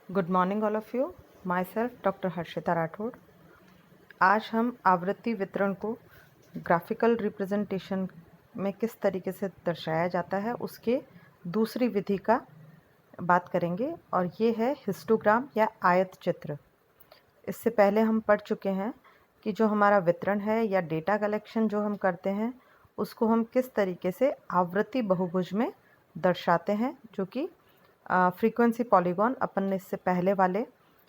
Good morning all of you. My self doctor Harshita Rathore. आज हम आवृत्ति वितरण को ग्राफिकल रिप्रेजेंटेशन में किस तरीके से दर्शाया जाता है उसके दूसरी विधि का बात करेंगे, और ये है हिस्टोग्राम या आयत चित्र। इससे पहले हम पढ़ चुके हैं कि जो हमारा वितरण है या डेटा कलेक्शन जो हम करते हैं उसको हम किस तरीके से आवृत्ति बहुभुज में दर्शाते हैं, जो कि फ्रीक्वेंसी पॉलीगॉन अपन ने इससे पहले वाले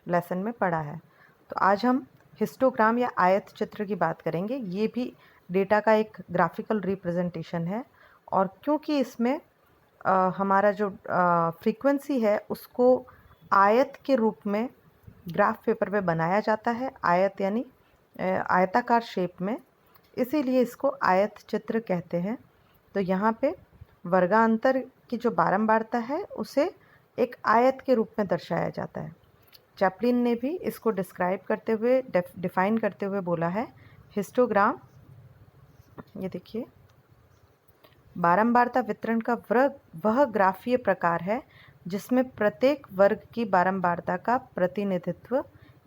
लेसन में पढ़ा है। तो आज हम हिस्टोग्राम या आयत चित्र की बात करेंगे। ये भी डेटा का एक ग्राफिकल रिप्रेजेंटेशन है, और क्योंकि इसमें हमारा जो फ्रीक्वेंसी है उसको आयत के रूप में ग्राफ पेपर पे बनाया जाता है, आयत यानी आयताकार शेप में, इसीलिए इसको आयत चित्र कहते हैं। तो यहाँ पे वर्गांतर की जो बारंबारता है उसे एक आयत के रूप में दर्शाया जाता है। चैपलिन ने भी इसको डिस्क्राइब करते हुए डिफाइन करते हुए बोला है, हिस्टोग्राम, ये देखिए, बारंबारता वितरण का वह ग्राफीय प्रकार है जिसमें प्रत्येक वर्ग की बारंबारता का प्रतिनिधित्व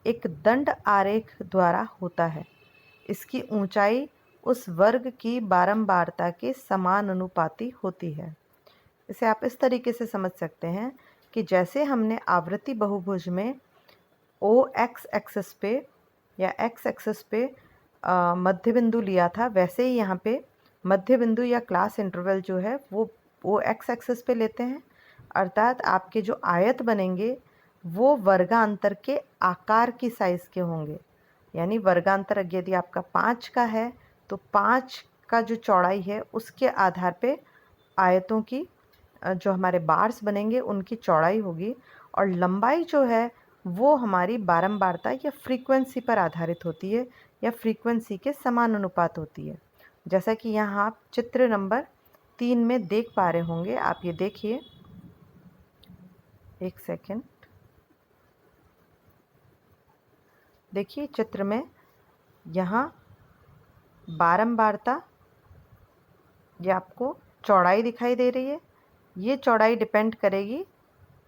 एक दंड आरेख द्वारा होता है। इसकी ऊंचाई उस वर्ग की बारंबारता के समानुपाती होती है। इसे आप इस तरीके से समझ सकते हैं कि जैसे हमने आवृत्ति बहुभुज में ओ एक्स एक्सिस पे या एक्स एक्सिस पे मध्य बिंदु लिया था, वैसे ही यहाँ पे मध्य बिंदु या क्लास इंटरवल जो है वो ओ एक्स एक्सिस पे लेते हैं। अर्थात आपके जो आयत बनेंगे वो वर्गांतर के आकार की साइज़ के होंगे। यानी वर्गांतर यदि आपका 5 का है तो 5 का जो चौड़ाई है उसके आधार पे आयतों की जो हमारे बार्स बनेंगे उनकी चौड़ाई होगी, और लंबाई जो है वो हमारी बारंबारता या फ्रीक्वेंसी पर आधारित होती है या फ्रीक्वेंसी के समानुपात होती है। जैसा कि यहाँ आप चित्र नंबर 3 में देख पा रहे होंगे। आप ये देखिए, एक सेकेंड, देखिए चित्र में यहाँ बारंबारता, ये आपको चौड़ाई दिखाई दे रही है। ये चौड़ाई डिपेंड करेगी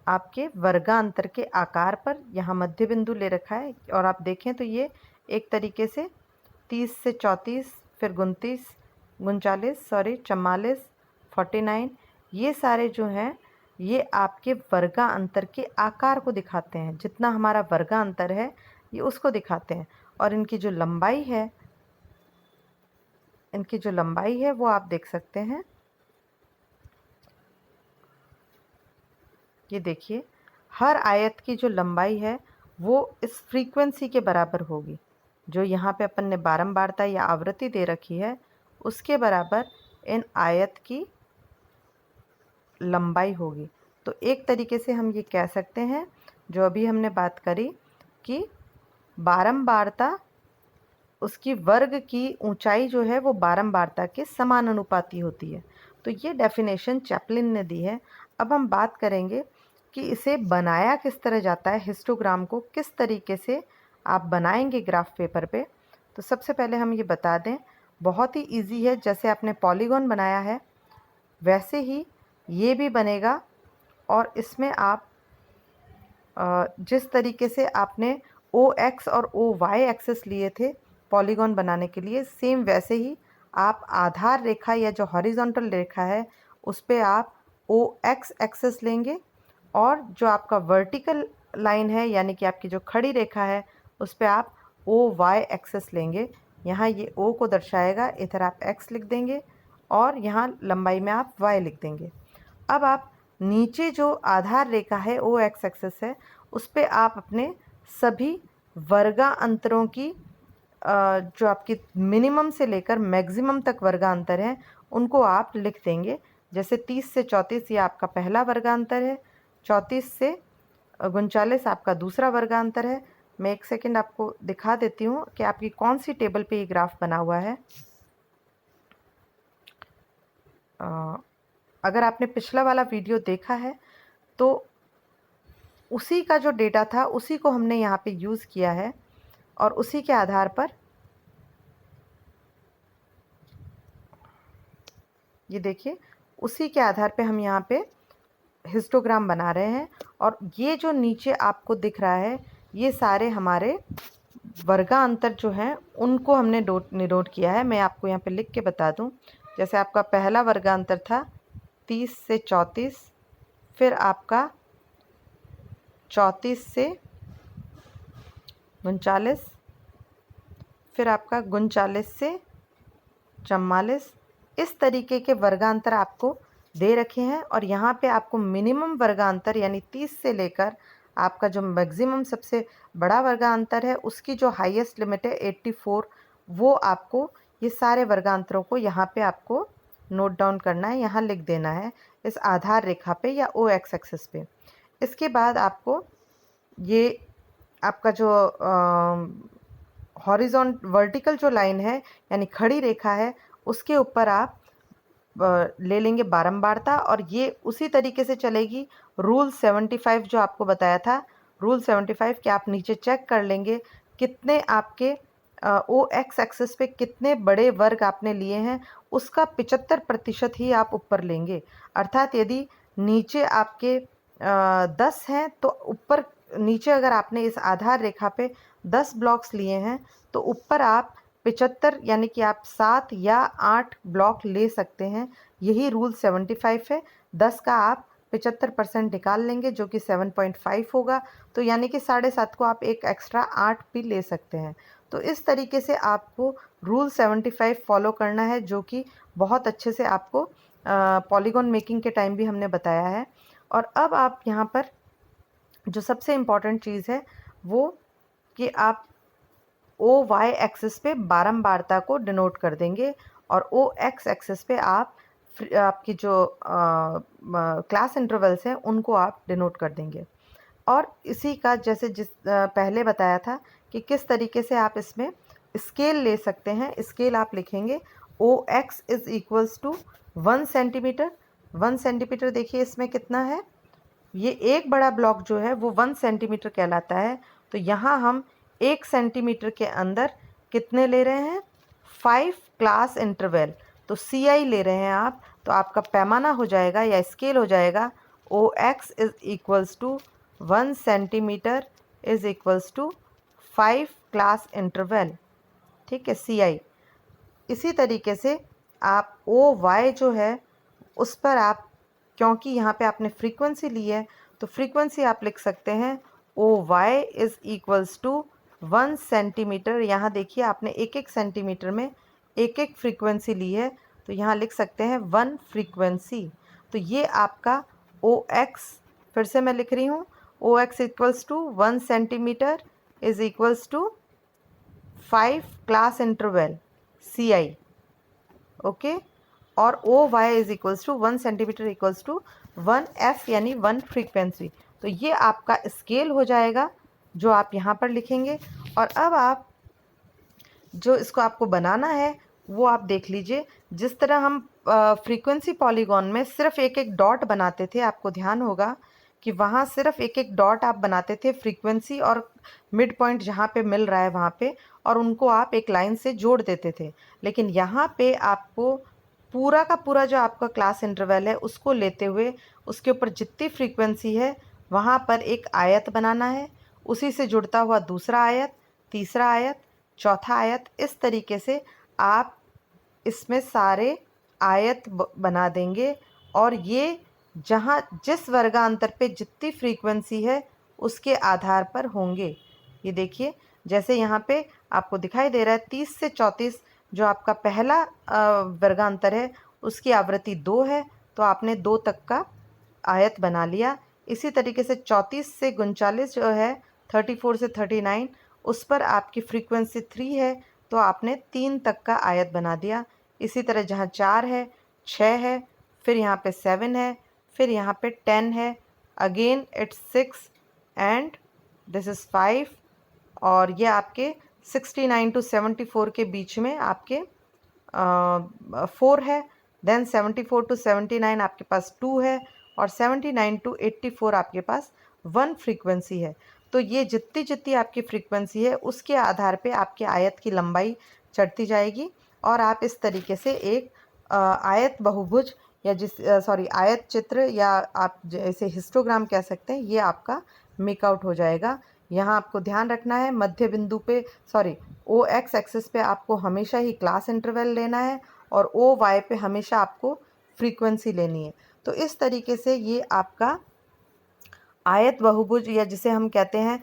आपके वर्गांतर के आकार पर। यहाँ मध्य बिंदु ले रखा है, और आप देखें तो ये एक तरीके से 30 से 34, फिर 44, 49, ये सारे जो हैं ये आपके वर्गांतर के आकार को दिखाते हैं। जितना हमारा वर्गांतर है ये उसको दिखाते हैं। और इनकी जो लंबाई है वो आप देख सकते हैं। ये देखिए, हर आयत की जो लंबाई है वो इस फ्रीक्वेंसी के बराबर होगी। जो यहाँ पे अपन ने बारंबारता या आवृत्ति दे रखी है उसके बराबर इन आयत की लंबाई होगी। तो एक तरीके से हम ये कह सकते हैं, जो अभी हमने बात करी, कि बारंबारता, उसकी वर्ग की ऊंचाई जो है वो बारंबारता के समानुपाती होती है। तो ये डेफिनेशन चैपलिन ने दी है। अब हम बात करेंगे कि इसे बनाया किस तरह जाता है, हिस्टोग्राम को किस तरीके से आप बनाएंगे ग्राफ पेपर पे। तो सबसे पहले हम ये बता दें, बहुत ही इजी है। जैसे आपने पॉलीगॉन बनाया है वैसे ही ये भी बनेगा, और इसमें आप जिस तरीके से आपने ओ एक्स और ओ वाई एक्सेस लिए थे पॉलीगॉन बनाने के लिए, सेम वैसे ही आप आधार रेखा या जो हॉरिजॉन्टल रेखा है उस पर आप ओ एक्स एक्सेस लेंगे, और जो आपका वर्टिकल लाइन है यानी कि आपकी जो खड़ी रेखा है उस पर आप ओ वाई एक्सेस लेंगे। यहाँ ये ओ को दर्शाएगा, इधर आप एक्स लिख देंगे, और यहाँ लंबाई में आप वाई लिख देंगे। अब आप नीचे जो आधार रेखा है ओ एक्स एक्सेस है उस पर आप अपने सभी वर्गांतरों की जो आपकी मिनिमम से लेकर मैक्सिमम तक वर्गांतर हैं उनको आप लिख देंगे। जैसे 30 से 34 ये आपका पहला वर्गांतर है, 34 से 39 आपका दूसरा वर्गांतर है। मैं एक सेकंड आपको दिखा देती हूँ कि आपकी कौन सी टेबल पे ये ग्राफ बना हुआ है। अगर आपने पिछला वाला वीडियो देखा है तो उसी का जो डेटा था उसी को हमने यहाँ पे यूज़ किया है, और उसी के आधार पर ये देखिए, उसी के आधार पे हम यहाँ पे हिस्टोग्राम बना रहे हैं। और ये जो नीचे आपको दिख रहा है ये सारे हमारे वर्गांतर जो हैं उनको हमने निनोट किया है। मैं आपको यहाँ पे लिख के बता दूँ। जैसे आपका पहला वर्गांतर था 30 से 34, फिर आपका 34 से 39, फिर आपका 39 से 44। इस तरीके के वर्गांतर आपको दे रखे हैं। और यहाँ पे आपको मिनिमम वर्गांतर यानी 30 से लेकर आपका जो मैक्सिमम सबसे बड़ा वर्गांतर है उसकी जो हाईएस्ट लिमिट है 84, वो आपको ये सारे वर्गांतरों को यहाँ पे आपको नोट डाउन करना है, यहाँ लिख देना है इस आधार रेखा पे या ओ एक्स एक्सिस पे। इसके बाद आपको ये आपका जो वर्टिकल जो लाइन है यानी खड़ी रेखा है उसके ऊपर आप ले लेंगे बारंबारता, और ये उसी तरीके से चलेगी। रूल 75 जो आपको बताया था, रूल 75 के आप नीचे चेक कर लेंगे कितने आपके ओ एक्स एक्सिस पे कितने बड़े वर्ग आपने लिए हैं, उसका 75% ही आप ऊपर लेंगे। अर्थात यदि नीचे आपके 10 हैं तो ऊपर नीचे अगर आपने इस आधार रेखा पे 10 ब्लॉक्स लिए हैं तो ऊपर आप 75 यानी कि आप 7 या 8 ब्लॉक ले सकते हैं। यही रूल 75 है। 10 का आप 75% निकाल लेंगे जो कि 7.5 होगा, तो यानी कि 7.5 को आप एक एक्स्ट्रा 8 भी ले सकते हैं। तो इस तरीके से आपको रूल 75 फॉलो करना है, जो कि बहुत अच्छे से आपको पॉलीगॉन मेकिंग के टाइम भी हमने बताया है। और अब आप यहाँ पर जो सबसे इम्पॉर्टेंट चीज़ है वो कि आप ओ वाई एक्सिस पे बारंबारता को डिनोट कर देंगे और ओ एक्स एक्सिस पे आप आपकी जो क्लास इंटरवल्स हैं उनको आप डिनोट कर देंगे। और इसी का जैसे पहले बताया था कि किस तरीके से आप इसमें स्केल ले सकते हैं। स्केल आप लिखेंगे O X is equals to 1 centimetre. 1 centimetre देखिए इसमें कितना है, ये एक बड़ा ब्लॉक जो है वो 1 सेंटीमीटर कहलाता है। तो यहाँ हम 1 सेंटीमीटर के अंदर कितने ले रहे हैं, 5 क्लास इंटरवल। तो CI ले रहे हैं आप, तो आपका पैमाना हो जाएगा या स्केल हो जाएगा O X is equals to 1 centimetre is equals to 5 class interval. ठीक है, CI। इसी तरीके से आप ओ वाई जो है उस पर आप, क्योंकि यहाँ पे आपने फ्रीक्वेंसी ली है तो फ्रीक्वेंसी आप लिख सकते हैं O Y is equals to 1 centimetre. यहाँ देखिए आपने एक एक सेंटीमीटर में एक एक फ्रीक्वेंसी ली है, तो यहाँ लिख सकते हैं 1 फ्रीक्वेंसी। तो ये आपका ओ एक्स, फिर से मैं लिख रही हूँ, O X equals to 1 centimetre is equals to 5 class interval CI। Okay. और O Y is equals to 1 centimetre equals to 1 F यानी 1 फ्रीक्वेंसी। तो ये आपका स्केल हो जाएगा जो आप यहाँ पर लिखेंगे। और अब आप जो इसको आपको बनाना है वो आप देख लीजिए। जिस तरह हम फ्रीक्वेंसी पॉलीगॉन में सिर्फ एक एक डॉट बनाते थे, आपको ध्यान होगा कि वहाँ सिर्फ एक एक डॉट आप बनाते थे फ्रीक्वेंसी और मिड पॉइंट जहाँ पे मिल रहा है वहाँ पे, और उनको आप एक लाइन से जोड़ देते थे। लेकिन यहाँ पे आपको पूरा का पूरा जो आपका क्लास इंटरवल है उसको लेते हुए उसके ऊपर जितनी फ्रीक्वेंसी है वहाँ पर एक आयत बनाना है, उसी से जुड़ता हुआ दूसरा आयत, तीसरा आयत, चौथा आयत। इस तरीके से आप इसमें सारे आयत बना देंगे और ये जहाँ जिस वर्गांतर पे जितनी फ्रीक्वेंसी है उसके आधार पर होंगे। ये देखिए जैसे यहाँ पे आपको दिखाई दे रहा है 30 से 34 जो आपका पहला वर्गांतर है उसकी आवृत्ति 2 है, तो आपने 2 तक का आयत बना लिया। इसी तरीके से 34 से 39 जो है 34 से 39 उस पर आपकी फ्रीक्वेंसी 3 है, तो आपने 3 तक का आयत बना दिया। इसी तरह जहाँ 4 है, 6 है, फिर यहाँ पे 7 है, फिर यहाँ पे 10 है, again it's 6 and this is 5, और ये आपके 69 टू 74 के बीच में आपके 4 है। देन 74 टू 79 आपके पास 2 है, और 79 टू 84 आपके पास 1 फ्रीक्वेंसी है। तो ये जितनी जितनी आपकी फ्रीक्वेंसी है उसके आधार पे आपके आयत की लंबाई चढ़ती जाएगी और आप इस तरीके से एक आयत बहुभुज या सॉरी आयत चित्र, या आप जैसे हिस्टोग्राम कह सकते हैं, ये आपका मेकआउट हो जाएगा। यहाँ आपको ध्यान रखना है मध्य बिंदु पे, सॉरी ओ एक्स एक्सिस पे आपको हमेशा ही क्लास इंटरवल लेना है और ओ वाई पे हमेशा आपको फ्रीक्वेंसी लेनी है। तो इस तरीके से ये आपका आयत बहुभुज, या जिसे हम कहते हैं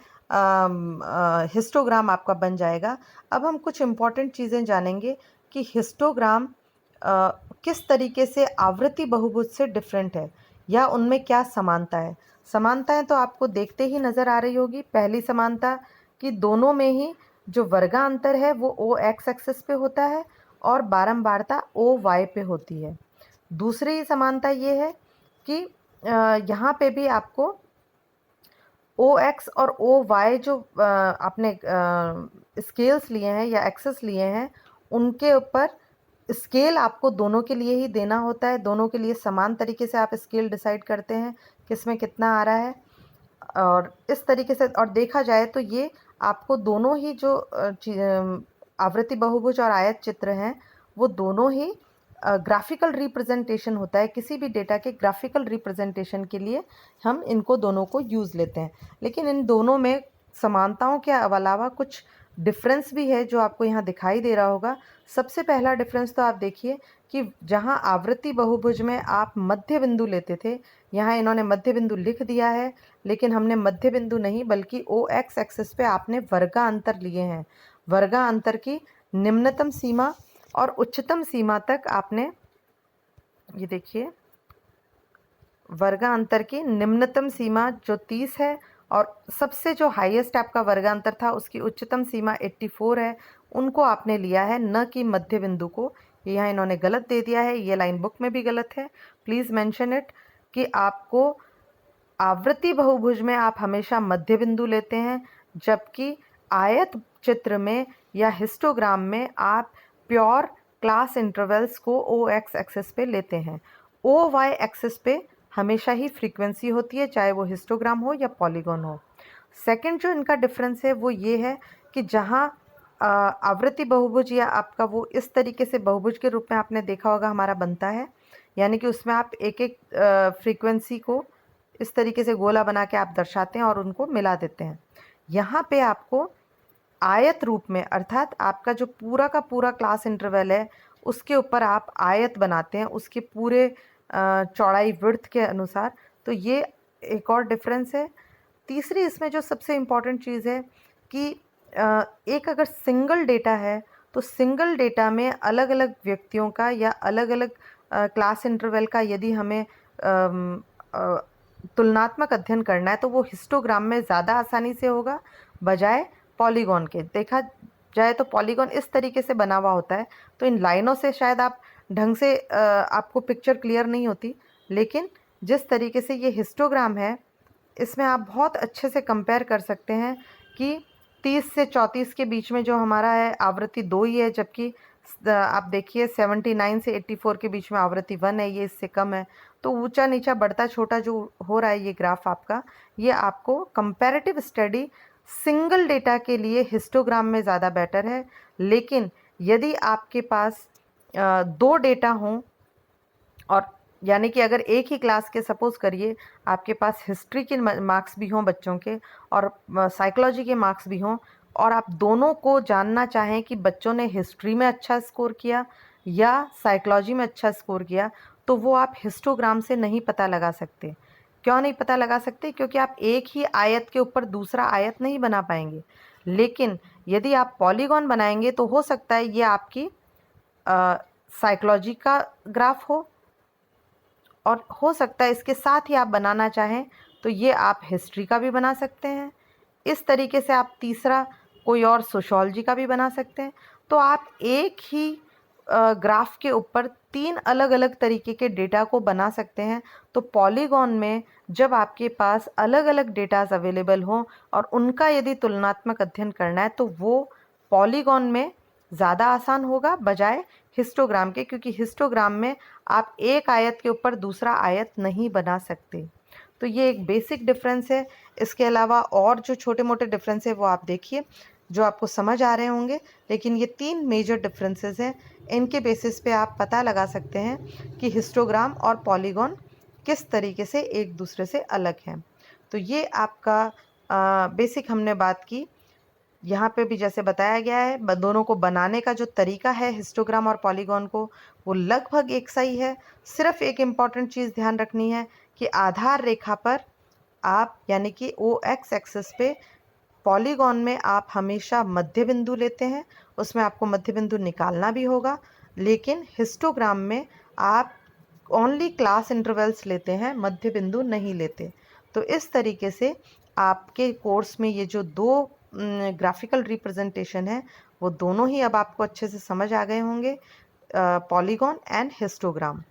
हिस्टोग्राम, आपका बन जाएगा। अब हम कुछ इम्पॉर्टेंट चीज़ें जानेंगे कि हिस्टोग्राम किस तरीके से आवृत्ति बहुभुज से डिफरेंट है या उनमें क्या समानता है। समानताएं तो आपको देखते ही नज़र आ रही होगी। पहली समानता कि दोनों में ही जो वर्गांतर है वो ओ एक्स एक्सिस पे होता है और बारंबारता ओ वाई पे होती है। दूसरी समानता ये है कि यहाँ पे भी आपको ओ एक्स और ओ वाई जो आपने स्केल्स लिए हैं या एक्सेस लिए हैं, उनके ऊपर स्केल आपको दोनों के लिए ही देना होता है। दोनों के लिए समान तरीके से आप स्केल डिसाइड करते हैं किस में कितना आ रहा है। और इस तरीके से और देखा जाए तो ये आपको दोनों ही जो आवृत्ति बहुभुज और आयत चित्र हैं, वो दोनों ही ग्राफिकल रिप्रेजेंटेशन होता है। किसी भी डेटा के ग्राफिकल रिप्रेजेंटेशन के लिए हम इनको दोनों को यूज़ लेते हैं। लेकिन इन दोनों में समानताओं के अलावा कुछ डिफरेंस भी है जो आपको यहाँ दिखाई दे रहा होगा। सबसे पहला डिफरेंस तो आप देखिए कि जहाँ आवृत्ति बहुभुज में आप मध्य बिंदु लेते थे, यहाँ इन्होंने मध्य बिंदु लिख दिया है, लेकिन हमने मध्य बिंदु नहीं बल्कि ओ एक्स एक्सिस पे आपने वर्गांतर लिए हैं। वर्गांतर की निम्नतम सीमा और उच्चतम सीमा तक आपने, ये देखिए, वर्गांतर की निम्नतम सीमा जो 30 है और सबसे जो हाईएस्ट आपका वर्गांतर था उसकी उच्चतम सीमा 84 है, उनको आपने लिया है, न कि मध्य बिंदु को। यहाँ इन्होंने गलत दे दिया है, ये लाइन बुक में भी गलत है, प्लीज़ मेंशन इट, कि आपको आवृत्ति बहुभुज में आप हमेशा मध्य बिंदु लेते हैं, जबकि आयत चित्र में या हिस्टोग्राम में आप प्योर क्लास इंटरवल्स को ओ एक्स एक्सिस पे लेते हैं। ओ वाई एक्सिस पे हमेशा ही फ्रीक्वेंसी होती है, चाहे वो हिस्टोग्राम हो या पॉलीगॉन हो। सेकंड जो इनका डिफरेंस है वो ये है कि जहाँ आवृत्ति बहुभुज या आपका वो इस तरीके से बहुभुज के रूप में आपने देखा होगा हमारा बनता है, यानी कि उसमें आप एक एक फ्रीक्वेंसी को इस तरीके से गोला बना के आप दर्शाते हैं और उनको मिला देते हैं। यहाँ पे आपको आयत रूप में, अर्थात आपका जो पूरा का पूरा क्लास इंटरवल है उसके ऊपर आप आयत बनाते हैं उसके पूरे चौड़ाई विड्थ के अनुसार। तो ये एक और डिफरेंस है। तीसरी इसमें जो सबसे इम्पॉर्टेंट चीज़ है कि एक अगर सिंगल डेटा है तो सिंगल डेटा में अलग अलग व्यक्तियों का या अलग अलग क्लास इंटरवल का यदि हमें तुलनात्मक अध्ययन करना है तो वो हिस्टोग्राम में ज़्यादा आसानी से होगा बजाय पॉलीगॉन के। देखा जाए तो पॉलीगॉन इस तरीके से बना हुआ होता है, तो इन लाइनों से शायद आप ढंग से आपको पिक्चर क्लियर नहीं होती, लेकिन जिस तरीके से ये हिस्टोग्राम है इसमें आप बहुत अच्छे से कंपेयर कर सकते हैं कि 30 से 34 के बीच में जो हमारा है आवृत्ति 2 ही है, जबकि आप देखिए 79 से 84 के बीच में आवृत्ति 1 है, ये इससे कम है। तो ऊंचा नीचा बढ़ता छोटा जो हो रहा है ये ग्राफ आपका, ये आपको कंपैरेटिव स्टडी सिंगल डेटा के लिए हिस्टोग्राम में ज़्यादा बेटर है। लेकिन यदि आपके पास 2 डेटा हों, और यानी कि अगर एक ही क्लास के सपोज़ करिए आपके पास हिस्ट्री के मार्क्स भी हों बच्चों के और साइकोलॉजी के मार्क्स भी हों, और आप दोनों को जानना चाहें कि बच्चों ने हिस्ट्री में अच्छा स्कोर किया या साइकोलॉजी में अच्छा स्कोर किया, तो वो आप हिस्टोग्राम से नहीं पता लगा सकते। क्यों नहीं पता लगा सकते? क्योंकि आप एक ही आयत के ऊपर दूसरा आयत नहीं बना पाएंगे। लेकिन यदि आप पॉलीगॉन बनाएंगे तो हो सकता है ये आपकी साइकोलॉजी का ग्राफ हो, और हो सकता है इसके साथ ही आप बनाना चाहें तो ये आप हिस्ट्री का भी बना सकते हैं। इस तरीके से आप तीसरा कोई और सोशियोलॉजी का भी बना सकते हैं। तो आप एक ही ग्राफ के ऊपर 3 अलग अलग तरीके के डेटा को बना सकते हैं। तो पॉलीगॉन में जब आपके पास अलग अलग डेटाज अवेलेबल हों और उनका यदि तुलनात्मक अध्ययन करना है तो वो पॉलीगॉन में ज़्यादा आसान होगा बजाय हिस्टोग्राम के, क्योंकि हिस्टोग्राम में आप एक आयत के ऊपर दूसरा आयत नहीं बना सकते। तो ये एक बेसिक डिफरेंस है। इसके अलावा और जो छोटे मोटे डिफरेंस है वो आप देखिए जो आपको समझ आ रहे होंगे, लेकिन ये 3 मेजर डिफरेंसेस हैं। इनके बेसिस पे आप पता लगा सकते हैं कि हिस्टोग्राम और पॉलीगॉन किस तरीके से एक दूसरे से अलग हैं। तो ये आपका बेसिक हमने बात की। यहाँ पे भी जैसे बताया गया है, दोनों को बनाने का जो तरीका है हिस्टोग्राम और पॉलीगॉन को, वो लगभग एक सा ही है। सिर्फ एक इम्पॉर्टेंट चीज़ ध्यान रखनी है कि आधार रेखा पर आप यानी कि ओ एक्स एक्सिस पे पॉलीगॉन में आप हमेशा मध्य बिंदु लेते हैं, उसमें आपको मध्य बिंदु निकालना भी होगा। लेकिन हिस्टोग्राम में आप ओनली क्लास इंटरवल्स लेते हैं, मध्य बिंदु नहीं लेते। तो इस तरीके से आपके कोर्स में ये जो दो ग्राफिकल रिप्रेजेंटेशन है, वो दोनों ही अब आपको अच्छे से समझ आ गए होंगे, पॉलीगॉन एंड हिस्टोग्राम।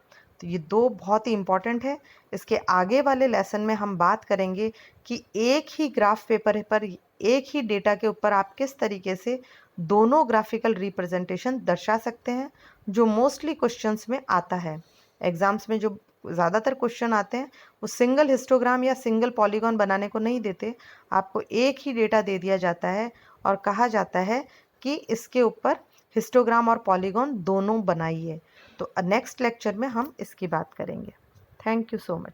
तो ये दो बहुत ही इम्पॉर्टेंट है। इसके आगे वाले लेसन में हम बात करेंगे कि एक ही ग्राफ पेपर पर एक ही डेटा के ऊपर आप किस तरीके से दोनों ग्राफिकल रिप्रेजेंटेशन दर्शा सकते हैं, जो मोस्टली क्वेश्चंस में आता है। एग्जाम्स में जो ज़्यादातर क्वेश्चन आते हैं वो सिंगल हिस्टोग्राम या सिंगल पॉलीगॉन बनाने को नहीं देते, आपको एक ही डेटा दे दिया जाता है और कहा जाता है कि इसके ऊपर हिस्टोग्राम और पॉलीगॉन दोनों बनाइए। तो नेक्स्ट लेक्चर में हम इसकी बात करेंगे। Thank you so much.